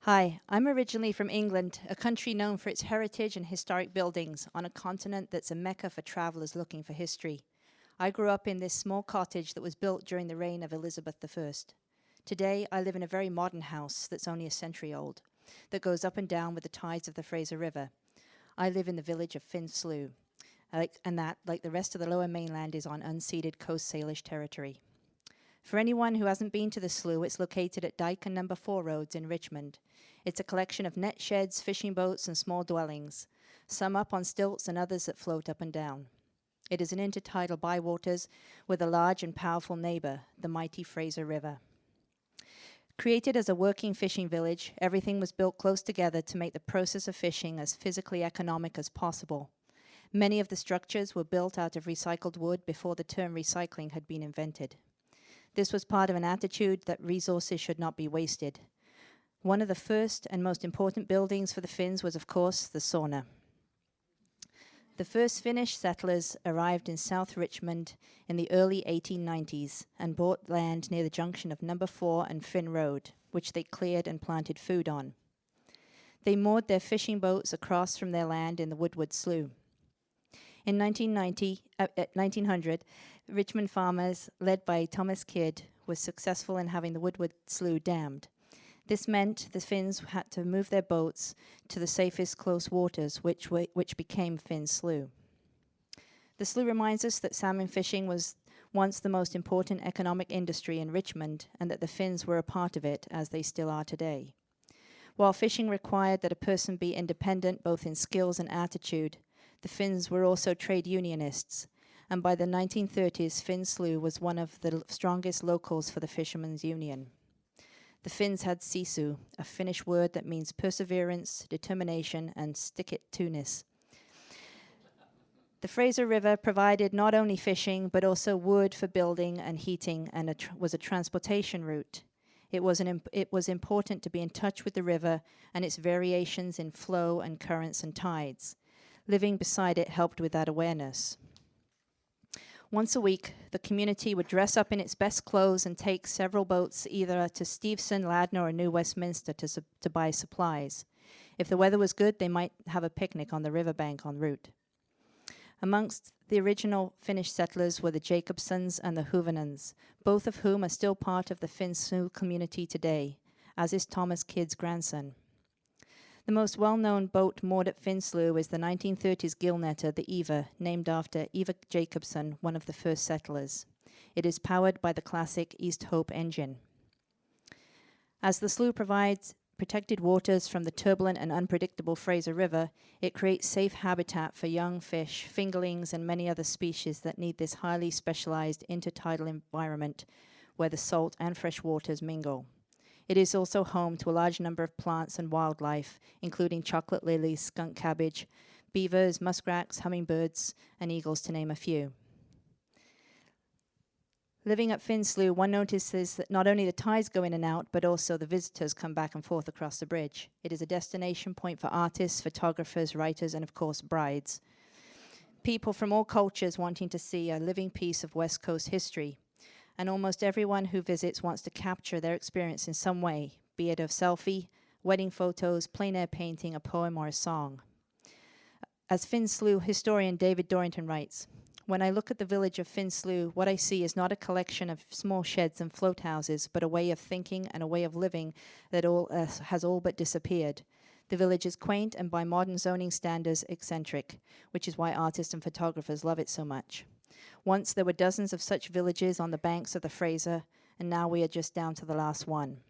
Hi, I'm originally from England, a country known for its heritage and historic buildings, on a continent that's a mecca for travelers looking for history. I grew up in this small cottage that was built during the reign of Elizabeth I. Today, I live in a very modern house that's only a century old, that goes up and down with the tides of the Fraser River. I live in the village of Finslew, and that, like the rest of the lower mainland, is on unceded Coast Salish territory. For anyone who hasn't been to the slough, it's located at Dyke and Number 4 roads in Richmond. It's a collection of net sheds, fishing boats, and small dwellings, some up on stilts and others that float up and down. It is an intertidal bywaters with a large and powerful neighbour, the mighty Fraser River. Created as a working fishing village, everything was built close together to make the process of fishing as physically economic as possible. Many of the structures were built out of recycled wood before the term recycling had been invented. This was part of an attitude that resources should not be wasted. One of the first and most important buildings for the Finns was, of course, the sauna. The first Finnish settlers arrived in South Richmond in the early 1890s and bought land near the junction of Number 4 and Finn Road, which they cleared and planted food on. They moored their fishing boats across from their land in the Woodward Slough. In 1900, Richmond farmers, led by Thomas Kidd, were successful in having the Woodward Slough dammed. This meant the Finns had to move their boats to the safest close waters, which became Finn Slough. The slough reminds us that salmon fishing was once the most important economic industry in Richmond, and that the Finns were a part of it, as they still are today. While fishing required that a person be independent both in skills and attitude, the Finns were also trade unionists, and by the 1930s, Finn Slough was one of the strongest locals for the Fishermen's Union. The Finns had sisu, a Finnish word that means perseverance, determination, and stick-it-to-ness. The Fraser River provided not only fishing, but also wood for building and heating, and was a transportation route. It was important to be in touch with the river and its variations in flow and currents and tides. Living beside it helped with that awareness. Once a week, the community would dress up in its best clothes and take several boats either to Steveston, Ladner, or New Westminster to buy supplies. If the weather was good, they might have a picnic on the riverbank en route. Amongst the original Finnish settlers were the Jacobsons and the Hoovenans, both of whom are still part of the Finn Slough community today, as is Thomas Kidd's grandson. The most well-known boat moored at Finn Slough is the 1930s gillnetter, the Eva, named after Eva Jacobson, one of the first settlers. It is powered by the classic East Hope engine. As the slough provides protected waters from the turbulent and unpredictable Fraser River, it creates safe habitat for young fish, fingerlings, and many other species that need this highly specialized intertidal environment where the salt and fresh waters mingle. It is also home to a large number of plants and wildlife, including chocolate lilies, skunk cabbage, beavers, muskrats, hummingbirds, and eagles, to name a few. Living at Finn Slough, one notices that not only the tides go in and out, but also the visitors come back and forth across the bridge. It is a destination point for artists, photographers, writers, and of course, brides. People from all cultures wanting to see a living piece of West Coast history. And almost everyone who visits wants to capture their experience in some way, be it a selfie, wedding photos, plein air painting, a poem, or a song. As Finn Slough historian David Dorrington writes, "When I look at the village of Finn Slough, what I see is not a collection of small sheds and float houses, but a way of thinking and a way of living that has all but disappeared. The village is quaint and by modern zoning standards eccentric, which is why artists and photographers love it so much. Once there were dozens of such villages on the banks of the Fraser, and now we are just down to the last one."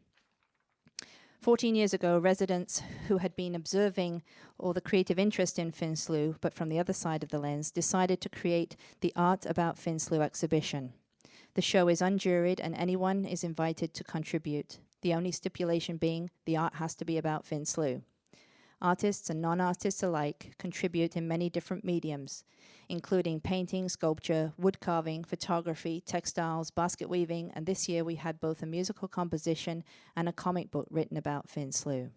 14 years ago, residents who had been observing all the creative interest in Finn Slough, but from the other side of the lens, decided to create the Art About Finn Slough exhibition. The show is unjuried and anyone is invited to contribute, the only stipulation being the art has to be about Finn Slough. Artists and non-artists alike contribute in many different mediums, including painting, sculpture, wood carving, photography, textiles, basket weaving, and this year we had both a musical composition and a comic book written about Finn Slough.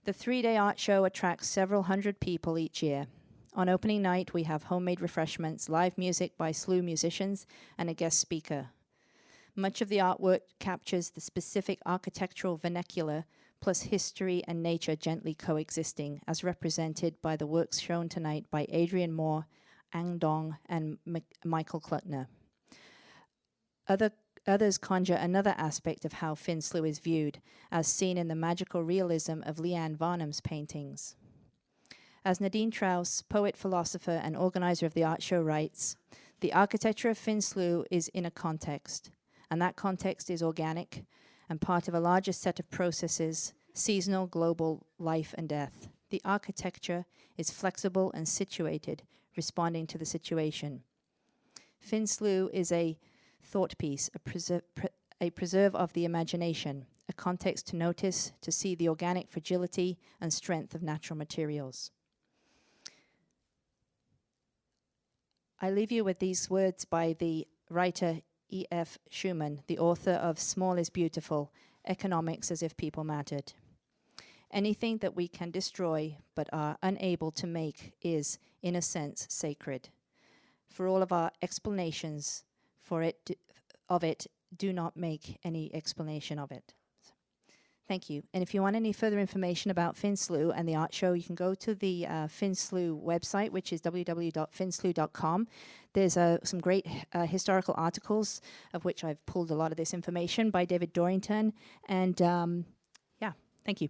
The 3-day art show attracts several hundred people each year. On opening night, we have homemade refreshments, live music by Slough musicians, and a guest speaker. Much of the artwork captures the specific architectural vernacular plus history and nature gently coexisting, as represented by the works shown tonight by Adrian Moore, Ang Dong, and Michael Klutner. Others conjure another aspect of how Finslew is viewed, as seen in the magical realism of Leanne Varnham's paintings. As Nadine Trauss, poet, philosopher, and organizer of the art show, writes, "The architecture of Finslew is in a context, and that context is organic and part of a larger set of processes, seasonal, global, life and death. The architecture is flexible and situated, responding to the situation. Finslew is a thought piece, a preserve of the imagination, a context to notice, to see the organic fragility and strength of natural materials." I leave you with these words by the writer E.F. Schumann, the author of Small is Beautiful, Economics as if People Mattered. "Anything that we can destroy but are unable to make is, in a sense, sacred. For all of our explanations of it, do not make any explanation of it." Thank you. And if you want any further information about Finslew and the art show, you can go to the Finslew website, which is www.finslew.com. There's some great historical articles, of which I've pulled a lot of this information, by David Dorrington. And yeah, thank you.